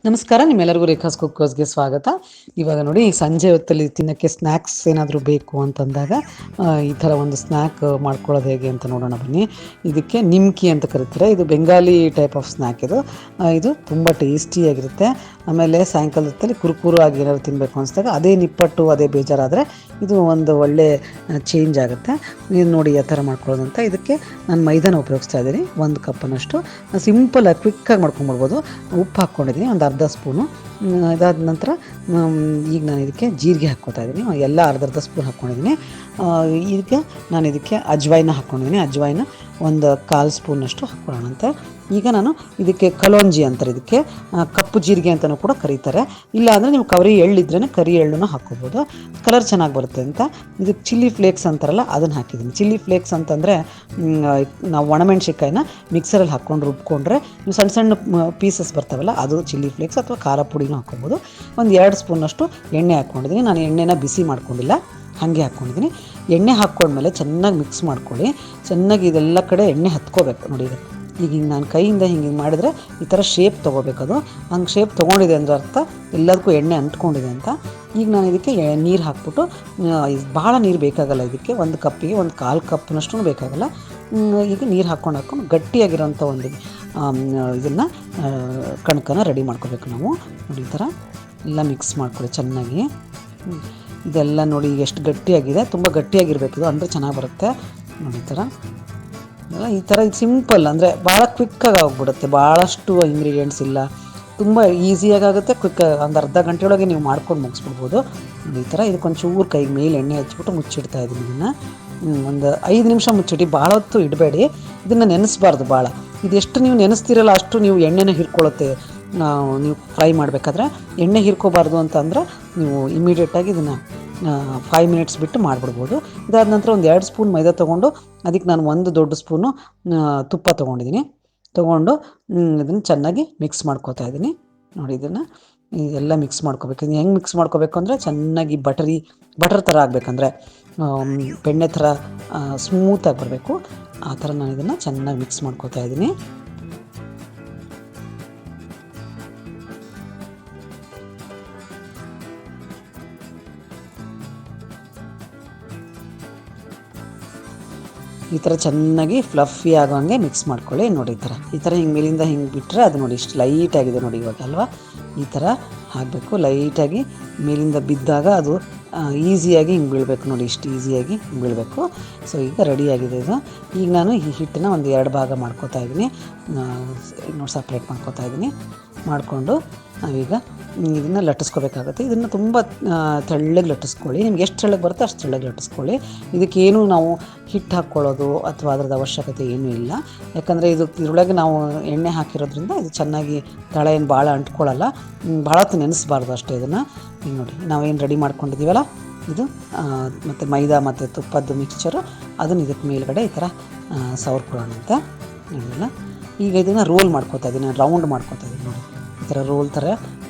ನಮಸ್ಕಾರ, ನಿಮ್ಮೆಲ್ಲರಿಗೂ ರೇಖಾಸ್ ಕುಕ್ಕರ್ಸ್ಗೆ ಸ್ವಾಗತ. ಇವಾಗ ನೋಡಿ, ಸಂಜೆ ಹೊತ್ತಲ್ಲಿ ತಿನ್ನೋಕ್ಕೆ ಸ್ನ್ಯಾಕ್ಸ್ ಏನಾದರೂ ಬೇಕು ಅಂತಂದಾಗ ಈ ಥರ ಒಂದು ಸ್ನ್ಯಾಕ್ ಮಾಡ್ಕೊಳ್ಳೋದು ಹೇಗೆ ಅಂತ ನೋಡೋಣ ಬನ್ನಿ. ಇದಕ್ಕೆ ನಿಮ್ಕಿ ಅಂತ ಕರೀತಾರೆ. ಇದು ಬೆಂಗಾಲಿ ಟೈಪ್ ಆಫ್ ಸ್ನ್ಯಾಕ್. ಇದು ತುಂಬ ಟೇಸ್ಟಿಯಾಗಿರುತ್ತೆ. ಆಮೇಲೆ ಸಾಯಂಕಾಲದ ಹೊತ್ತಲ್ಲಿ ಕುರುಕುರು ಆಗಿ ಏನಾದ್ರು ತಿನ್ನಬೇಕು ಅನಿಸಿದಾಗ ಅದೇ ನಿಪ್ಪಟ್ಟು ಅದೇ ಬೇಜಾರಾದರೆ ಇದು ಒಂದು ಒಳ್ಳೆ ಚೇಂಜ್ ಆಗುತ್ತೆ. ಇದು ನೋಡಿ ಯಾವ ಥರ ಮಾಡ್ಕೊಳ್ಳೋದು ಅಂತ. ಇದಕ್ಕೆ ನಾನು ಮೈದಾನ ಉಪಯೋಗಿಸ್ತಾ ಇದ್ದೀನಿ. 1 ಕಪ್ಪನಷ್ಟು ಸಿಂಪಲಾಗಿ ಕ್ವಿಕ್ಕಾಗಿ ಮಾಡ್ಕೊಂಡ್ಬಿಡ್ಬೋದು. ಉಪ್ಪು ಹಾಕ್ಕೊಂಡಿದ್ದೀನಿ, ಒಂದು ಅರ್ಧ ಸ್ಪೂನು. ಇದಾದ ನಂತರ ಈಗ ನಾನು ಇದಕ್ಕೆ ಜೀರಿಗೆ ಹಾಕ್ಕೊತಾ ಇದ್ದೀನಿ. ಎಲ್ಲ ಅರ್ಧ ಸ್ಪೂನ್ ಹಾಕ್ಕೊಂಡಿದ್ದೀನಿ. ಇದಕ್ಕೆ ಅಜ್ವಾಯಿನ ಹಾಕ್ಕೊಂಡಿದ್ದೀನಿ. ಅಜ್ವಾಯಿನ ಒಂದು 1/4 ಸ್ಪೂನಷ್ಟು ಹಾಕ್ಕೊಳ್ಳೋಣಂತೆ. ಈಗ ನಾನು ಇದಕ್ಕೆ ಕಲೋಂಜಿ ಅಂತಾರೆ, ಇದಕ್ಕೆ ಕಪ್ಪು ಜೀರಿಗೆ ಅಂತಲೂ ಕೂಡ ಕರೀತಾರೆ. ಇಲ್ಲ ಅಂದರೆ ನೀವು ಕರಿ ಎಳ್ಳಿದ್ರೇ ಕರಿ ಎಳ್ಳನ್ನು ಹಾಕ್ಕೋಬೋದು, ಕಲರ್ ಚೆನ್ನಾಗಿ ಬರುತ್ತೆ ಅಂತ. ಇದಕ್ಕೆ ಚಿಲ್ಲಿ ಫ್ಲೇಕ್ಸ್ ಅಂತಾರಲ್ಲ, ಅದನ್ನು ಹಾಕಿದ್ದೀನಿ. ಚಿಲ್ಲಿ ಫ್ಲೇಕ್ಸ್ ಅಂತಂದರೆ ನಾವು ಒಣಮೆಣ್ಸಿನ್ಕಾಯಿನ ಮಿಕ್ಸರಲ್ಲಿ ಹಾಕ್ಕೊಂಡು ರುಬ್ಕೊಂಡ್ರೆ ನೀವು ಸಣ್ಣ ಸಣ್ಣ ಪೀಸಸ್ ಬರ್ತಾವಲ್ಲ, ಅದು ಚಿಲ್ಲಿ ಫ್ಲೇಕ್ಸ್. ಅಥವಾ ಖಾರ ಪುಡಿನೂ ಹಾಕ್ಕೋಬೋದು. ಒಂದು 2 ಸ್ಪೂನಷ್ಟು ಎಣ್ಣೆ ಹಾಕ್ಕೊಂಡಿದ್ದೀನಿ. ನಾನು ಎಣ್ಣೆನ ಬಿಸಿ ಮಾಡ್ಕೊಂಡಿಲ್ಲ, ಹಾಗೆ ಹಾಕ್ಕೊಂಡಿದ್ದೀನಿ. ಎಣ್ಣೆ ಹಾಕ್ಕೊಂಡ್ಮೇಲೆ ಚೆನ್ನಾಗಿ ಮಿಕ್ಸ್ ಮಾಡ್ಕೊಳ್ಳಿ. ಚೆನ್ನಾಗಿ ಇದೆಲ್ಲ ಕಡೆ ಎಣ್ಣೆ ಹತ್ಕೋಬೇಕು ನೋಡಿ. ಈಗ ಹಿಂಗೆ ನಾನು ಕೈಯಿಂದ ಹಿಂಗೆ ಮಾಡಿದರೆ ಈ ಥರ ಶೇಪ್ ತೊಗೋಬೇಕು. ಅದು ಹಂಗೆ ಶೇಪ್ ತೊಗೊಂಡಿದೆ ಅಂದರೆ ಅರ್ಥ ಎಲ್ಲದಕ್ಕೂ ಎಣ್ಣೆ ಅಂಟ್ಕೊಂಡಿದೆ ಅಂತ. ಈಗ ನಾನು ಇದಕ್ಕೆ ನೀರು ಹಾಕ್ಬಿಟ್ಟು, ಭಾಳ ನೀರು ಬೇಕಾಗಲ್ಲ ಇದಕ್ಕೆ. 1 ಕಪ್ಪಿಗೆ 1/4 ಕಪ್ನಷ್ಟು ಬೇಕಾಗಲ್ಲ. ಈಗ ನೀರು ಹಾಕ್ಕೊಂಡು ಗಟ್ಟಿಯಾಗಿರೋಂಥ ಒಂದು ಇದನ್ನು ಕಣಕನ ರೆಡಿ ಮಾಡ್ಕೋಬೇಕು ನಾವು. ನೋಡಿ ಈ ಥರ ಎಲ್ಲ ಮಿಕ್ಸ್ ಮಾಡ್ಕೊಳ್ಳಿ ಚೆನ್ನಾಗಿ. ಇದೆಲ್ಲ ನೋಡಿ ಈಗ ಎಷ್ಟು ಗಟ್ಟಿಯಾಗಿದೆ. ತುಂಬ ಗಟ್ಟಿಯಾಗಿರಬೇಕು ಇದು, ಅಂದರೆ ಚೆನ್ನಾಗಿ ಬರುತ್ತೆ. ನೋಡಿ ಈ ಥರ ಇದು ಸಿಂಪಲ್, ಅಂದರೆ ಭಾಳ ಕ್ವಿಕ್ಕಾಗಿ ಆಗಿಬಿಡುತ್ತೆ. ಭಾಳಷ್ಟು ಇಂಗ್ರೀಡಿಯೆಂಟ್ಸ್ ಇಲ್ಲ, ತುಂಬ ಈಸಿಯಾಗುತ್ತೆ. ಒಂದು ಅರ್ಧ ಗಂಟೆ ಒಳಗೆ ನೀವು ಮಾಡ್ಕೊಂಡು ಮುಗಿಸ್ಬಿಡ್ಬೋದು. ಈ ಥರ ಇದಕ್ಕೊಂಚೂರು ಕೈಗೆ ಮೇಲೆ ಎಣ್ಣೆ ಹಚ್ಬಿಟ್ಟು ಮುಚ್ಚಿಡ್ತಾ ಇದ್ದೀನಿ. ಇದನ್ನು ಒಂದು 5 ನಿಮಿಷ ಮುಚ್ಚಿಟ್ಟು, ಭಾಳ ಹೊತ್ತು ಇಡಬೇಡಿ. ಇದನ್ನು ನೆನೆಸ್ಬಾರ್ದು ಭಾಳ. ಇದೆಷ್ಟು ನೀವು ನೆನೆಸ್ತೀರಲ್ಲ ಅಷ್ಟು ನೀವು ಎಣ್ಣೆನ ಹಿಡ್ಕೊಳ್ಳುತ್ತೆ. ನೀವು ಫ್ರೈ ಮಾಡಬೇಕಾದ್ರೆ ಎಣ್ಣೆ ಹಿರ್ಕೋಬಾರ್ದು ಅಂತಂದರೆ ನೀವು ಇಮಿಡಿಯೇಟಾಗಿ ಇದನ್ನು 5 ಮಿನಿಟ್ಸ್ ಬಿಟ್ಟು ಮಾಡಿಬಿಡ್ಬೋದು. ಇದಾದ ನಂತರ ಒಂದು 2 ಸ್ಪೂನ್ ಮೈದಾ ತೊಗೊಂಡು ಅದಕ್ಕೆ ನಾನು 1 ದೊಡ್ಡ ಸ್ಪೂನು ತುಪ್ಪ ತೊಗೊಂಡಿದ್ದೀನಿ. ತೊಗೊಂಡು ಇದನ್ನು ಚೆನ್ನಾಗಿ ಮಿಕ್ಸ್ ಮಾಡ್ಕೋತಾ ಇದ್ದೀನಿ. ನೋಡಿ ಇದೆಲ್ಲ ಮಿಕ್ಸ್ ಮಾಡ್ಕೋಬೇಕು. ಇದು ಹೆಂಗೆ ಮಿಕ್ಸ್ ಮಾಡ್ಕೋಬೇಕು ಅಂದರೆ ಚೆನ್ನಾಗಿ ಬಟರ್ ಥರ ಆಗಬೇಕಂದ್ರೆ ಬೆಣ್ಣೆ ಥರ ಸ್ಮೂತಾಗಿ ಬರಬೇಕು. ಆ ಥರ ನಾನು ಇದನ್ನು ಚೆನ್ನಾಗಿ ಮಿಕ್ಸ್ ಮಾಡ್ಕೋತಾ ಇದ್ದೀನಿ. ಈ ಥರ ಚೆನ್ನಾಗಿ ಫ್ಲಫಿ ಆಗೋ ಹಂಗೆ ಮಿಕ್ಸ್ ಮಾಡ್ಕೊಳ್ಳಿ. ನೋಡಿ ಈ ಥರ ಹಿಂಗೆ ಮೇಲಿಂದ ಹಿಂಗೆ ಬಿಟ್ಟರೆ ಅದು ನೋಡಿ ಇಷ್ಟು ಲೈಟಾಗಿದೆ ನೋಡಿ ಇವಾಗ ಅಲ್ವಾ. ಈ ಥರ ಆಗಬೇಕು. ಲೈಟಾಗಿ ಮೇಲಿಂದ ಬಿದ್ದಾಗ ಅದು ಈಸಿಯಾಗಿ ಹಿಂಗೆ ಬೀಳಬೇಕು ನೋಡಿ, ಇಷ್ಟು ಈಸಿಯಾಗಿ ಬೀಳಬೇಕು. ಸೊ ಈಗ ರೆಡಿಯಾಗಿದೆ ಇದು. ಈಗ ನಾನು ಈ ಹಿಟ್ಟನ್ನು ಒಂದು 2 ಭಾಗ ಮಾಡ್ಕೋತಾ ಇದ್ದೀನಿ. ನೋಡಿ ಸಪ್ರೇಟ್ ಮಾಡ್ಕೋತಾ ಇದ್ದೀನಿ. ಮಾಡಿಕೊಂಡು ನಾವೀಗ ಇದನ್ನು ಲಟ್ಟಿಸ್ಕೋಬೇಕಾಗುತ್ತೆ. ಇದನ್ನು ತುಂಬ ತೆಳ್ಳಗೆ ಲಟ್ಟಿಸ್ಕೊಳ್ಳಿ. ನಿಮ್ಗೆ ಎಷ್ಟು ತೆಳ್ಳಗೆ ಬರುತ್ತೋ ಅಷ್ಟು ತೆಳ್ಳಗೆ ಲಟ್ಟಿಸ್ಕೊಳ್ಳಿ. ಇದಕ್ಕೇನು ನಾವು ಹಿಟ್ಟು ಹಾಕ್ಕೊಳ್ಳೋದು ಅಥವಾ ಅದರದ್ದು ಅವಶ್ಯಕತೆ ಏನೂ ಇಲ್ಲ. ಯಾಕಂದರೆ ಇದರೊಳಗೆ ನಾವು ಎಣ್ಣೆ ಹಾಕಿರೋದ್ರಿಂದ ಇದು ಚೆನ್ನಾಗಿ ತಳ ಏನು ಭಾಳ ಅಂಟ್ಕೊಳ್ಳಲ್ಲ. ಭಾಳ ಹೊತ್ತು ನೆನೆಸ್ಬಾರ್ದು ಅಷ್ಟೇ. ಇದನ್ನು ಈಗ ನೋಡಿ ನಾವೇನು ರೆಡಿ ಮಾಡ್ಕೊಂಡಿದ್ದೀವಲ್ಲ ಇದು ಮತ್ತು ಮೈದಾ ಮತ್ತು ತುಪ್ಪದ್ದು ಮಿಕ್ಸ್ಚರು, ಅದನ್ನು ಇದಕ್ಕೆ ಮೇಲ್ಗಡೆ ಈ ಥರ ಸವರ್ಕೊಳ್ಳೋಣಂತೆ. ನೋಡಿಲ್ಲ, ಈಗ ಇದನ್ನು ರೋಲ್ ಮಾಡ್ಕೋತಾ ಇದ್ದೀನಿ, ರೌಂಡ್ ಮಾಡ್ಕೋತಾ ಇದ್ದೀನಿ. ನೋಡಿ ಈ ಥರ ರೋಲ್ ಥರ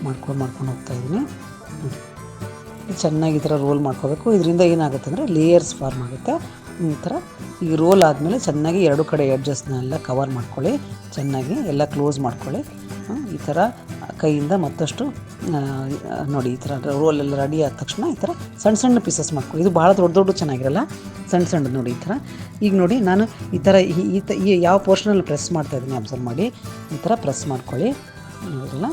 ಮಾಡ್ಕೊಂಡು ಹೋಗ್ತಾಯಿದ್ದೀನಿ. ಚೆನ್ನಾಗಿ ಈ ಥರ ರೋಲ್ ಮಾಡ್ಕೋಬೇಕು. ಇದರಿಂದ ಏನಾಗುತ್ತೆ ಅಂದರೆ ಲೇಯರ್ಸ್ ಫಾರ್ಮ್ ಆಗುತ್ತೆ. ಈ ಥರ ಈ ರೋಲ್ ಆದಮೇಲೆ ಚೆನ್ನಾಗಿ 2 ಕಡೆ ಎಡ್ಜಸ್ನೆಲ್ಲ ಕವರ್ ಮಾಡ್ಕೊಳ್ಳಿ. ಚೆನ್ನಾಗಿ ಎಲ್ಲ ಕ್ಲೋಸ್ ಮಾಡ್ಕೊಳ್ಳಿ. ಈ ಥರ ಕೈಯಿಂದ ಮತ್ತಷ್ಟು ನೋಡಿ ಈ ಥರ ರೋಲೆಲ್ಲ ರೆಡಿ ಆದ ತಕ್ಷಣ ಈ ಥರ ಸಣ್ಣ ಸಣ್ಣ ಪೀಸಸ್ ಮಾಡ್ಕೊಳ್ಳಿ. ಇದು ಭಾಳ ದೊಡ್ಡ ಚೆನ್ನಾಗಿರಲ್ಲ, ಸಣ್ಣದು ನೋಡಿ ಈ ಥರ. ಈಗ ನೋಡಿ ನಾನು ಈ ಥರ ಈ ಯಾವ ಪೋರ್ಷನಲ್ಲಿ ಪ್ರೆಸ್ ಮಾಡ್ತಾಯಿದ್ದೀನಿ ಅಬ್ಸರ್ವ್ ಮಾಡಿ. ಈ ಥರ ಪ್ರೆಸ್ ಮಾಡ್ಕೊಳ್ಳಿ. ನೋಡಿರಲ್ಲ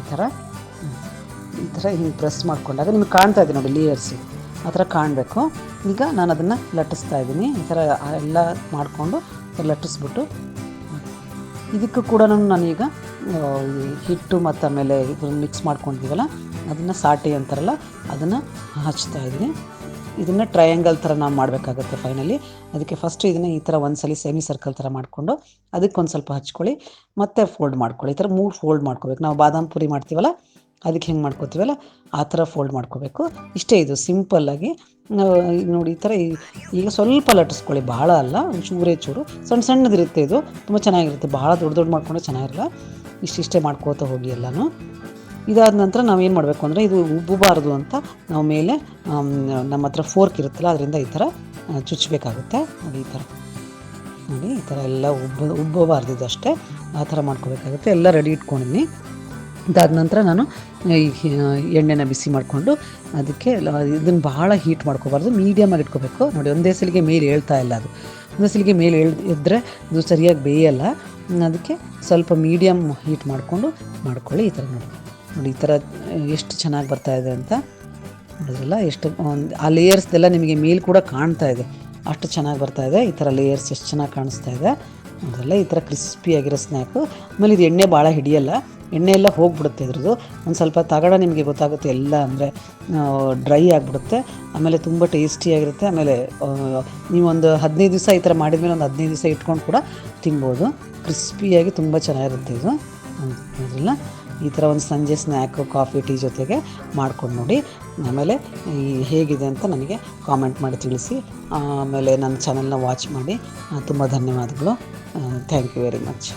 ಈ ಥರ ಹಿಂಗೆ ಪ್ರೆಸ್ ಮಾಡ್ಕೊಂಡಾಗ ನಿಮಗೆ ಕಾಣ್ತಾ ಇದೆ ನೋಡಿ ಲೇಯರ್ಸು, ಆ ಥರ ಕಾಣಬೇಕು. ಈಗ ನಾನು ಅದನ್ನು ಲಟ್ಟಿಸ್ತಾ ಇದ್ದೀನಿ. ಈ ಥರ ಎಲ್ಲ ಮಾಡಿಕೊಂಡು ಲಟ್ಟಿಸ್ಬಿಟ್ಟು ಇದಕ್ಕೂ ಕೂಡ ನಾನೀಗ ಹಿಟ್ಟು ಮತ್ತು ಆಮೇಲೆ ಇದನ್ನು ಮಿಕ್ಸ್ ಮಾಡ್ಕೊಂಡಿದ್ದೀವಲ್ಲ ಅದನ್ನು ಸಾಟಿ ಅಂತಾರಲ್ಲ ಅದನ್ನು ಹಚ್ತಾ ಇದ್ದೀನಿ. ಇದನ್ನು ಟ್ರಯಾಂಗಲ್ ಥರ ನಾವು ಮಾಡಬೇಕಾಗತ್ತೆ ಫೈನಲಿ. ಅದಕ್ಕೆ ಫಸ್ಟ್ ಇದನ್ನು ಈ ಥರ ಒಂದು ಸಲ ಸೆಮಿ ಸರ್ಕಲ್ ಥರ ಮಾಡಿಕೊಂಡು ಅದಕ್ಕೊಂದು ಸ್ವಲ್ಪ ಹಚ್ಕೊಳ್ಳಿ, ಮತ್ತೆ ಫೋಲ್ಡ್ ಮಾಡ್ಕೊಳ್ಳಿ. ಈ ಥರ 3 ಫೋಲ್ಡ್ ಮಾಡ್ಕೋಬೇಕು. ನಾವು ಬಾದಾಮ್ ಪುರಿ ಮಾಡ್ತೀವಲ್ಲ ಅದಕ್ಕೆ ಹೆಂಗೆ ಮಾಡ್ಕೋತೀವಲ್ಲ ಆ ಥರ ಫೋಲ್ಡ್ ಮಾಡ್ಕೋಬೇಕು. ಇಷ್ಟೇ, ಇದು ಸಿಂಪಲ್ಲಾಗಿ ನೋಡಿ ಈ ಥರ. ಈಗ ಸ್ವಲ್ಪ ಲಟ್ಟಿಸ್ಕೊಳ್ಳಿ, ಭಾಳ ಅಲ್ಲ, ಚೂರು ಸಣ್ಣದಿರುತ್ತೆ. ಇದು ತುಂಬ ಚೆನ್ನಾಗಿರುತ್ತೆ. ಭಾಳ ದೊಡ್ಡ ಮಾಡ್ಕೊಂಡ್ರೆ ಚೆನ್ನಾಗಿರಲ್ಲ. ಇಷ್ಟೇ ಮಾಡ್ಕೋತಾ ಹೋಗಿ ಎಲ್ಲನೂ. ಇದಾದ ನಂತರ ನಾವೇನು ಮಾಡಬೇಕು ಅಂದರೆ ಇದು ಉಬ್ಬಬಾರ್ದು ಅಂತ ನಾವು ಮೇಲೆ ನಮ್ಮ ಹತ್ರ ಫೋರ್ಕ್ ಇರುತ್ತಲ್ಲ ಅದರಿಂದ ಈ ಥರ ಚುಚ್ಚಬೇಕಾಗುತ್ತೆ. ನೋಡಿ ಈ ಥರ ಎಲ್ಲ ಉಬ್ಬಬಾರ್ದು, ಅಷ್ಟೇ ಆ ಥರ ಮಾಡ್ಕೋಬೇಕಾಗುತ್ತೆ. ಎಲ್ಲ ರೆಡಿ ಇಟ್ಕೊಂಡಿದ್ದೀನಿ. ಅದಾದ ನಂತರ ನಾನು ಈ ಎಣ್ಣೆನ ಬಿಸಿ ಮಾಡಿಕೊಂಡು ಅದಕ್ಕೆ ಇದನ್ನು ಭಾಳ ಹೀಟ್ ಮಾಡ್ಕೋಬಾರ್ದು, ಮೀಡಿಯಮಾಗಿ ಇಟ್ಕೋಬೇಕು. ನೋಡಿ, ಒಂದೇ ಸಲಿಗೆ ಮೇಲೆ ಹೇಳ್ತಾ ಇಲ್ಲ ಅದು, ಒಂದೇ ಸಲಿಗೆ ಮೇಲೆ ಇದ್ದರೆ ಅದು ಸರಿಯಾಗಿ ಬೇಯಲ್ಲ. ಅದಕ್ಕೆ ಸ್ವಲ್ಪ ಮೀಡಿಯಮ್ ಹೀಟ್ ಮಾಡಿಕೊಂಡು ಮಾಡ್ಕೊಳ್ಳಿ. ಈ ಥರ ನೋಡಿ ಈ ಥರ ಎಷ್ಟು ಚೆನ್ನಾಗಿ ಬರ್ತಾಯಿದೆ ಅಂತ ನೋಡಿದ್ರಲ್ಲ. ಎಷ್ಟು ಆ ಲೇಯರ್ಸ್ದೆಲ್ಲ ನಿಮಗೆ ಮೇಲೆ ಕೂಡ ಕಾಣ್ತಾ ಇದೆ, ಅಷ್ಟು ಚೆನ್ನಾಗಿ ಬರ್ತಾಯಿದೆ. ಈ ಥರ ಲೇಯರ್ಸ್ ಎಷ್ಟು ಚೆನ್ನಾಗಿ ಕಾಣಿಸ್ತಾ ಇದೆ ನೋಡಿದ್ರಲ್ಲ. ಈ ಥರ ಕ್ರಿಸ್ಪಿಯಾಗಿರೋ ಸ್ನ್ಯಾಕು. ಆಮೇಲೆ ಇದು ಎಣ್ಣೆ ಭಾಳ ಹಿಡಿಯಲ್ಲ, ಎಣ್ಣೆ ಎಲ್ಲ ಹೋಗಿಬಿಡುತ್ತೆ ಇದ್ರದ್ದು. ಒಂದು ಸ್ವಲ್ಪ ತಗಡ ನಿಮಗೆ ಗೊತ್ತಾಗುತ್ತೆ, ಎಲ್ಲ ಅಂದರೆ ಡ್ರೈ ಆಗಿಬಿಡುತ್ತೆ. ಆಮೇಲೆ ತುಂಬ ಟೇಸ್ಟಿಯಾಗಿರುತ್ತೆ. ಆಮೇಲೆ ನೀವೊಂದು 15 ದಿವಸ ಈ ಥರ ಮಾಡಿದ್ಮೇಲೆ ಒಂದು 15 ದಿವಸ ಇಟ್ಕೊಂಡು ಕೂಡ ತಿನ್ಬೋದು. ಕ್ರಿಸ್ಪಿಯಾಗಿ ತುಂಬ ಚೆನ್ನಾಗಿರುತ್ತೆ ಇದು ನೋಡಿದ್ರಲ್ಲ. ಈ ಥರ ಒಂದು ಸಂಜೆ ಸ್ನ್ಯಾಕು ಕಾಫಿ ಟೀ ಜೊತೆಗೆ ಮಾಡ್ಕೊಂಡು ನೋಡಿ. ಆಮೇಲೆ ಹೇಗಿದೆ ಅಂತ ನನಗೆ ಕಾಮೆಂಟ್ ಮಾಡಿ ತಿಳಿಸಿ. ಆಮೇಲೆ ನನ್ನ ಚಾನಲ್ನ ವಾಚ್ ಮಾಡಿ. ತುಂಬ ಧನ್ಯವಾದಗಳು. Thank you very much.